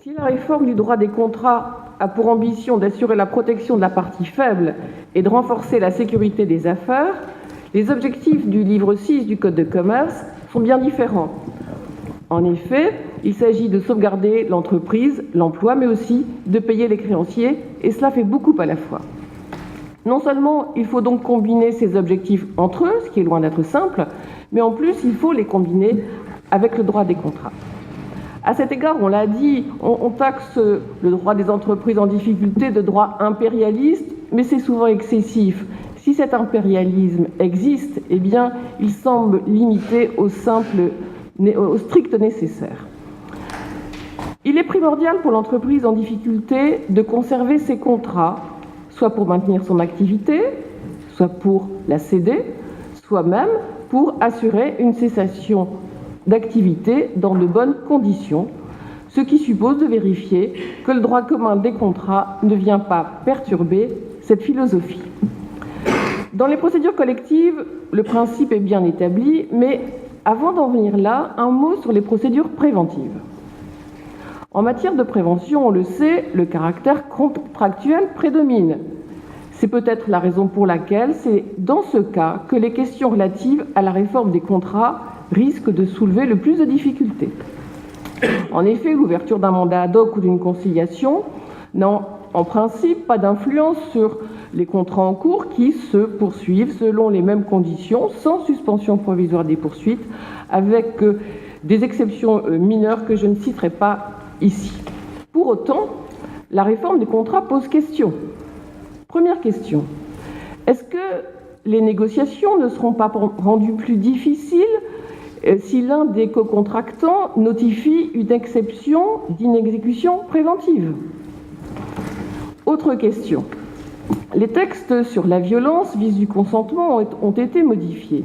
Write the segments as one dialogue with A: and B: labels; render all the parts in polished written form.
A: Si la réforme du droit des contrats a pour ambition d'assurer la protection de la partie faible et de renforcer la sécurité des affaires, les objectifs du livre 6 du Code de commerce sont bien différents. En effet, il s'agit de sauvegarder l'entreprise, l'emploi, mais aussi de payer les créanciers, et cela fait beaucoup à la fois. Non seulement il faut donc combiner ces objectifs entre eux, ce qui est loin d'être simple, mais en plus il faut les combiner avec le droit des contrats. À cet égard, on l'a dit, on taxe le droit des entreprises en difficulté de droit impérialiste, mais c'est souvent excessif. Si cet impérialisme existe, eh bien, il semble limité au strict nécessaire. Il est primordial pour l'entreprise en difficulté de conserver ses contrats, soit pour maintenir son activité, soit pour la céder, soit même pour assurer une cessation d'activité dans de bonnes conditions, ce qui suppose de vérifier que le droit commun des contrats ne vient pas perturber cette philosophie. Dans les procédures collectives, le principe est bien établi, mais avant d'en venir là, un mot sur les procédures préventives. En matière de prévention, on le sait, le caractère contractuel prédomine. C'est peut-être la raison pour laquelle c'est dans ce cas que les questions relatives à la réforme des contrats risquent de soulever le plus de difficultés. En effet, l'ouverture d'un mandat ad hoc ou d'une conciliation n'a en principe pas d'influence sur les contrats en cours qui se poursuivent selon les mêmes conditions, sans suspension provisoire des poursuites, avec des exceptions mineures que je ne citerai pas ici. Pour autant, la réforme des contrats pose question. Première question, est-ce que les négociations ne seront pas rendues plus difficiles si l'un des co-contractants notifie une exception d'inexécution préventive? Autre question. Les textes sur la violence, vice du consentement, ont été modifiés.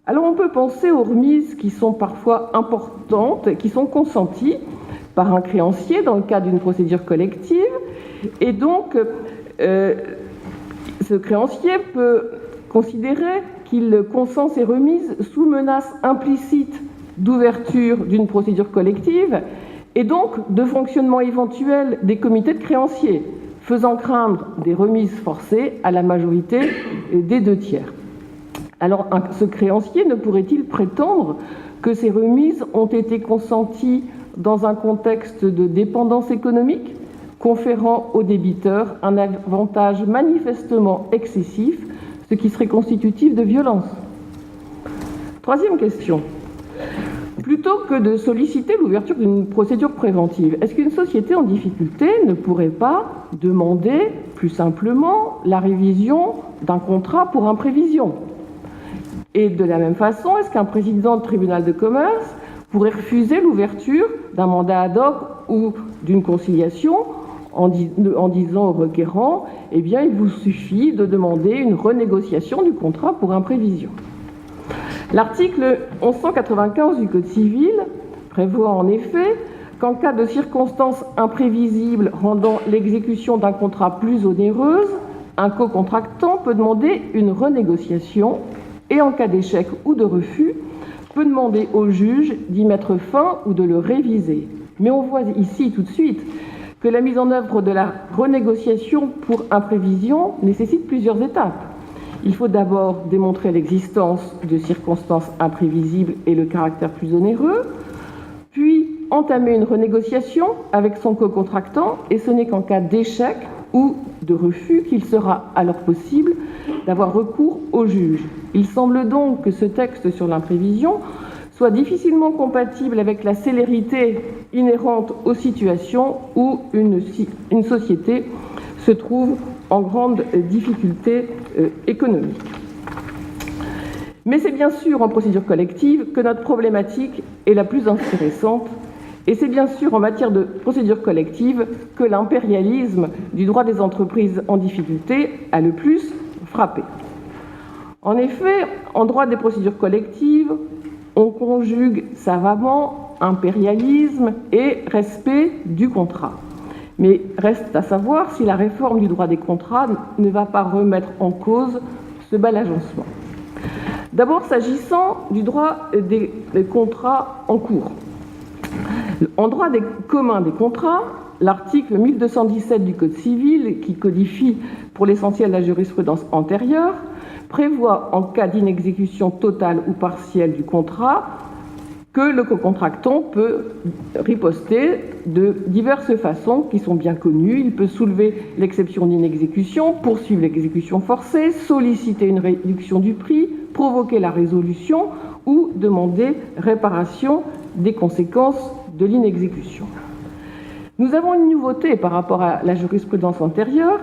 A: Alors on peut penser aux remises qui sont parfois importantes, qui sont consenties par un créancier dans le cadre d'une procédure collective, et donc ce créancier peut considérer qu'il consent ces remises sous menace implicite d'ouverture d'une procédure collective et donc de fonctionnement éventuel des comités de créanciers, faisant craindre des remises forcées à la majorité des 2/3. Alors, ce créancier ne pourrait-il prétendre que ces remises ont été consenties dans un contexte de dépendance économique, conférant au débiteur un avantage manifestement excessif, ce qui serait constitutif de violence? Troisième question. Plutôt que de solliciter l'ouverture d'une procédure préventive, est-ce qu'une société en difficulté ne pourrait pas demander plus simplement la révision d'un contrat pour imprévision? Et de la même façon, est-ce qu'un président de tribunal de commerce pourrait refuser l'ouverture d'un mandat ad hoc ou d'une conciliation en disant au requérant « Eh bien, il vous suffit de demander une renégociation du contrat pour imprévision ». L'article 1195 du Code civil prévoit en effet qu'en cas de circonstances imprévisibles rendant l'exécution d'un contrat plus onéreuse, un co-contractant peut demander une renégociation et en cas d'échec ou de refus, peut demander au juge d'y mettre fin ou de le réviser. Mais on voit ici tout de suite que la mise en œuvre de la renégociation pour imprévision nécessite plusieurs étapes. Il faut d'abord démontrer l'existence de circonstances imprévisibles et le caractère plus onéreux, puis entamer une renégociation avec son co-contractant, et ce n'est qu'en cas d'échec ou de refus qu'il sera alors possible d'avoir recours au juge. Il semble donc que ce texte sur l'imprévision soit difficilement compatible avec la célérité inhérente aux situations où une société se trouve en grande difficulté économique. Mais c'est bien sûr en procédure collective que notre problématique est la plus intéressante, et c'est bien sûr en matière de procédure collective que l'impérialisme du droit des entreprises en difficulté a le plus frappé. En effet, en droit des procédures collectives, on conjugue savamment impérialisme et respect du contrat. Mais reste à savoir si la réforme du droit des contrats ne va pas remettre en cause ce bel agencement. D'abord, s'agissant du droit des contrats en cours. En droit commun des contrats, l'article 1217 du Code civil, qui codifie pour l'essentiel la jurisprudence antérieure, prévoit en cas d'inexécution totale ou partielle du contrat que le cocontractant peut riposter de diverses façons qui sont bien connues. Il peut soulever l'exception d'inexécution, poursuivre l'exécution forcée, solliciter une réduction du prix, provoquer la résolution ou demander réparation des conséquences de l'inexécution. Nous avons une nouveauté par rapport à la jurisprudence antérieure,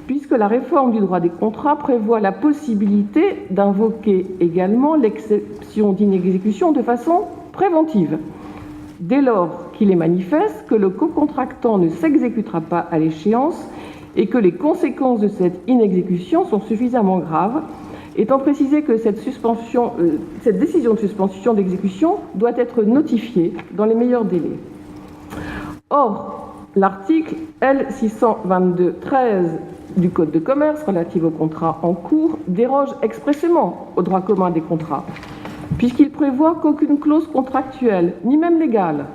A: puisque la réforme du droit des contrats prévoit la possibilité d'invoquer également l'exception d'inexécution de façon préventive, dès lors qu'il est manifeste que le cocontractant ne s'exécutera pas à l'échéance et que les conséquences de cette inexécution sont suffisamment graves, étant précisé que cette décision de suspension d'exécution doit être notifiée dans les meilleurs délais. Or, l'article L622-13 du Code de commerce relatif aux contrats en cours déroge expressément au droit commun des contrats, puisqu'il prévoit qu'aucune clause contractuelle, ni même légale,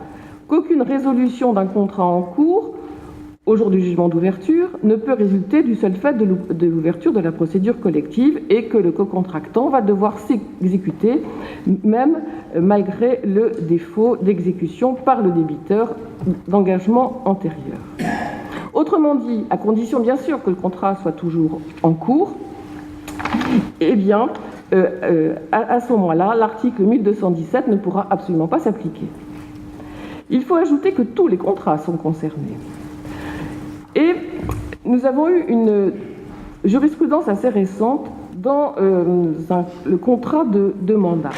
A: qu'aucune résolution d'un contrat en cours, au jour du jugement d'ouverture, ne peut résulter du seul fait de l'ouverture de la procédure collective et que le cocontractant va devoir s'exécuter, même malgré le défaut d'exécution par le débiteur d'engagement antérieur. Autrement dit, à condition bien sûr que le contrat soit toujours en cours, eh bien, à ce moment-là, l'article 1217 ne pourra absolument pas s'appliquer. Il faut ajouter que tous les contrats sont concernés. Et nous avons eu une jurisprudence assez récente dans le contrat de mandat.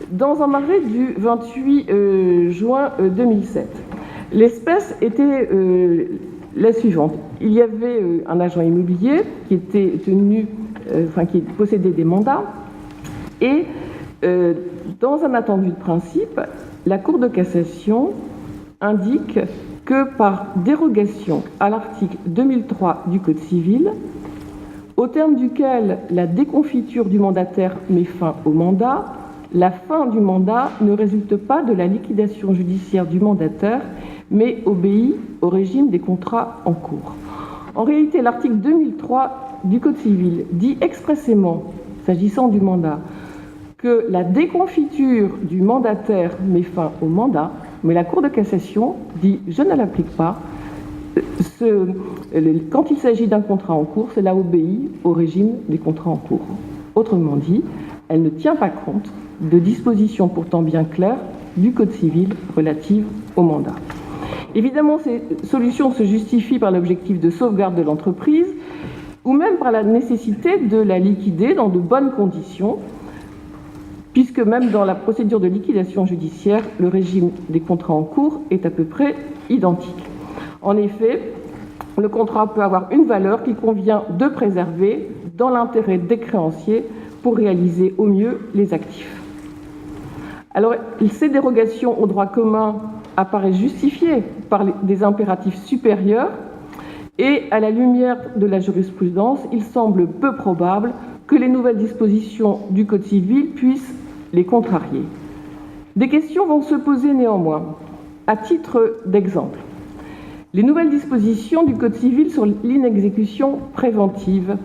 A: Dans un arrêt du 28 juin 2007, l'espèce était la suivante. Il y avait un agent immobilier qui était qui possédait des mandats et dans un attendu de principe, la Cour de cassation indique que par dérogation à l'article 2003 du Code civil, au terme duquel la déconfiture du mandataire met fin au mandat, la fin du mandat ne résulte pas de la liquidation judiciaire du mandataire, mais obéit au régime des contrats en cours. En réalité, l'article 2003 du Code civil dit expressément, s'agissant du mandat, que la déconfiture du mandataire met fin au mandat, mais la Cour de cassation dit « je ne l'applique pas ». Quand il s'agit d'un contrat en cours, cela obéit au régime des contrats en cours. Autrement dit, elle ne tient pas compte de dispositions pourtant bien claires du Code civil relatives au mandat. Évidemment, ces solutions se justifient par l'objectif de sauvegarde de l'entreprise ou même par la nécessité de la liquider dans de bonnes conditions, puisque même dans la procédure de liquidation judiciaire, le régime des contrats en cours est à peu près identique. En effet, le contrat peut avoir une valeur qu'il convient de préserver dans l'intérêt des créanciers pour réaliser au mieux les actifs. Alors, ces dérogations au droit commun apparaissent justifiées par des impératifs supérieurs et, à la lumière de la jurisprudence, il semble peu probable que les nouvelles dispositions du Code civil puissent les contrarier. Des questions vont se poser néanmoins. À titre d'exemple, les nouvelles dispositions du Code civil sur l'inexécution préventive.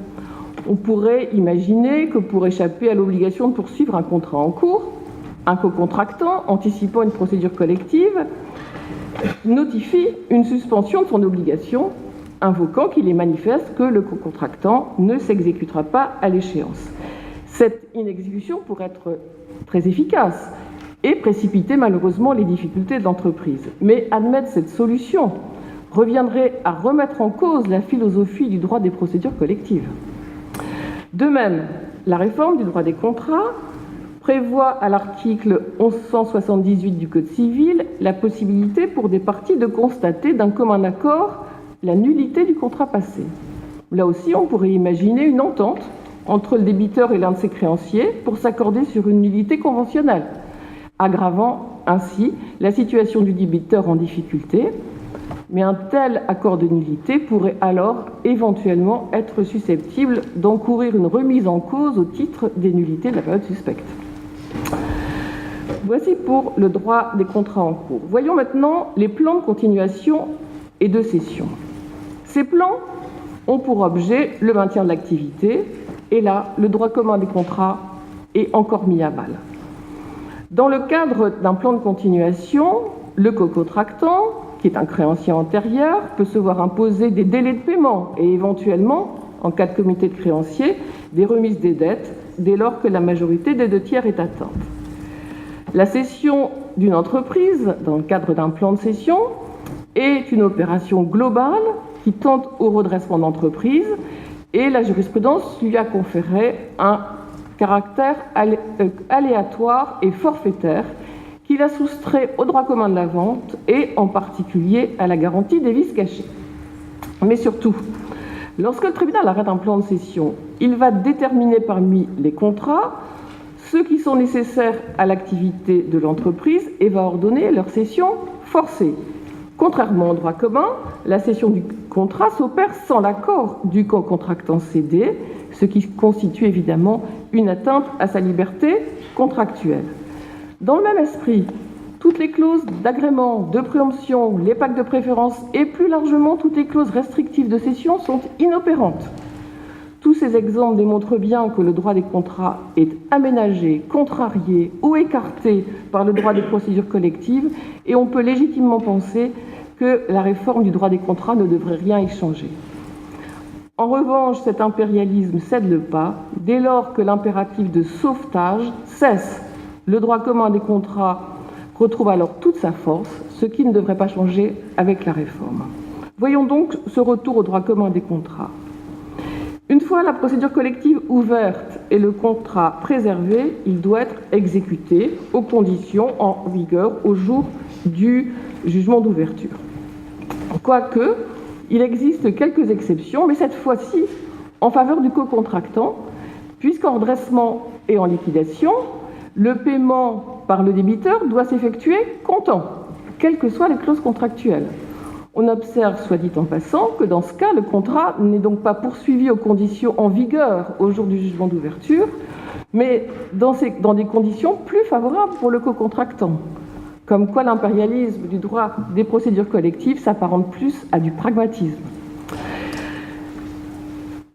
A: On pourrait imaginer que pour échapper à l'obligation de poursuivre un contrat en cours, un cocontractant, anticipant une procédure collective, notifie une suspension de son obligation, invoquant qu'il est manifeste que le cocontractant ne s'exécutera pas à l'échéance. Cette inexécution pourrait être très efficace et précipiter malheureusement les difficultés de l'entreprise. Mais admettre cette solution reviendrait à remettre en cause la philosophie du droit des procédures collectives. De même, la réforme du droit des contrats prévoit à l'article 1178 du Code civil la possibilité pour des parties de constater d'un commun accord la nullité du contrat passé. Là aussi, on pourrait imaginer une entente entre le débiteur et l'un de ses créanciers pour s'accorder sur une nullité conventionnelle, aggravant ainsi la situation du débiteur en difficulté. Mais un tel accord de nullité pourrait alors éventuellement être susceptible d'encourir une remise en cause au titre des nullités de la période suspecte. Voici pour le droit des contrats en cours. Voyons maintenant les plans de continuation et de cession. Ces plans ont pour objet le maintien de l'activité, et là, le droit commun des contrats est encore mis à mal. Dans le cadre d'un plan de continuation, le cocontractant, qui est un créancier antérieur, peut se voir imposer des délais de paiement et éventuellement, en cas de comité de créanciers, des remises des dettes dès lors que la majorité des 2/3 est atteinte. La cession d'une entreprise, dans le cadre d'un plan de cession, est une opération globale qui tente au redressement d'entreprise et la jurisprudence lui a conféré un caractère aléatoire et forfaitaire qui la soustrait au droit commun de la vente et en particulier à la garantie des vices cachés. Mais surtout, lorsque le tribunal arrête un plan de cession, il va déterminer parmi les contrats ceux qui sont nécessaires à l'activité de l'entreprise et va ordonner leur cession forcée. Contrairement au droit commun, la cession du contrat s'opère sans l'accord du cocontractant cédé, ce qui constitue évidemment une atteinte à sa liberté contractuelle. Dans le même esprit, toutes les clauses d'agrément, de préemption, les pactes de préférence et plus largement toutes les clauses restrictives de cession sont inopérantes. Tous ces exemples démontrent bien que le droit des contrats est aménagé, contrarié ou écarté par le droit des procédures collectives et on peut légitimement penser que la réforme du droit des contrats ne devrait rien y changer. En revanche, cet impérialisme cède le pas dès lors que l'impératif de sauvetage cesse. Le droit commun des contrats retrouve alors toute sa force, ce qui ne devrait pas changer avec la réforme. Voyons donc ce retour au droit commun des contrats. Une fois la procédure collective ouverte et le contrat préservé, il doit être exécuté aux conditions en vigueur au jour du jugement d'ouverture. Quoique, il existe quelques exceptions, mais cette fois-ci en faveur du cocontractant, puisqu'en redressement et en liquidation, le paiement par le débiteur doit s'effectuer comptant, quelles que soient les clauses contractuelles. On observe, soit dit en passant, que dans ce cas, le contrat n'est donc pas poursuivi aux conditions en vigueur au jour du jugement d'ouverture, mais dans des conditions plus favorables pour le cocontractant. Comme quoi l'impérialisme du droit des procédures collectives s'apparente plus à du pragmatisme.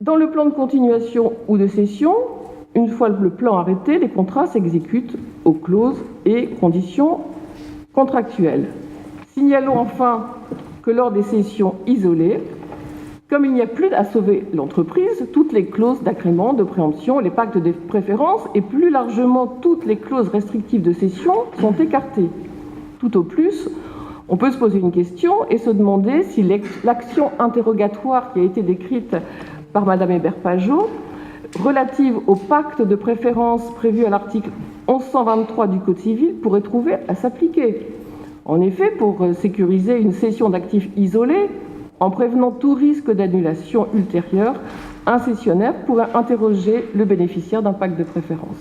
A: Dans le plan de continuation ou de cession, une fois le plan arrêté, les contrats s'exécutent aux clauses et conditions contractuelles. Signalons enfin que lors des cessions isolées, comme il n'y a plus à sauver l'entreprise, toutes les clauses d'agrément, de préemption, les pactes de préférence et plus largement toutes les clauses restrictives de cession sont écartées. Tout au plus, on peut se poser une question et se demander si l'action interrogatoire qui a été décrite par Madame Hébert-Pajot, relative au pacte de préférence prévu à l'article 1123 du Code civil, pourrait trouver à s'appliquer. En effet, pour sécuriser une cession d'actifs isolés, en prévenant tout risque d'annulation ultérieure, un cessionnaire pourrait interroger le bénéficiaire d'un pacte de préférence.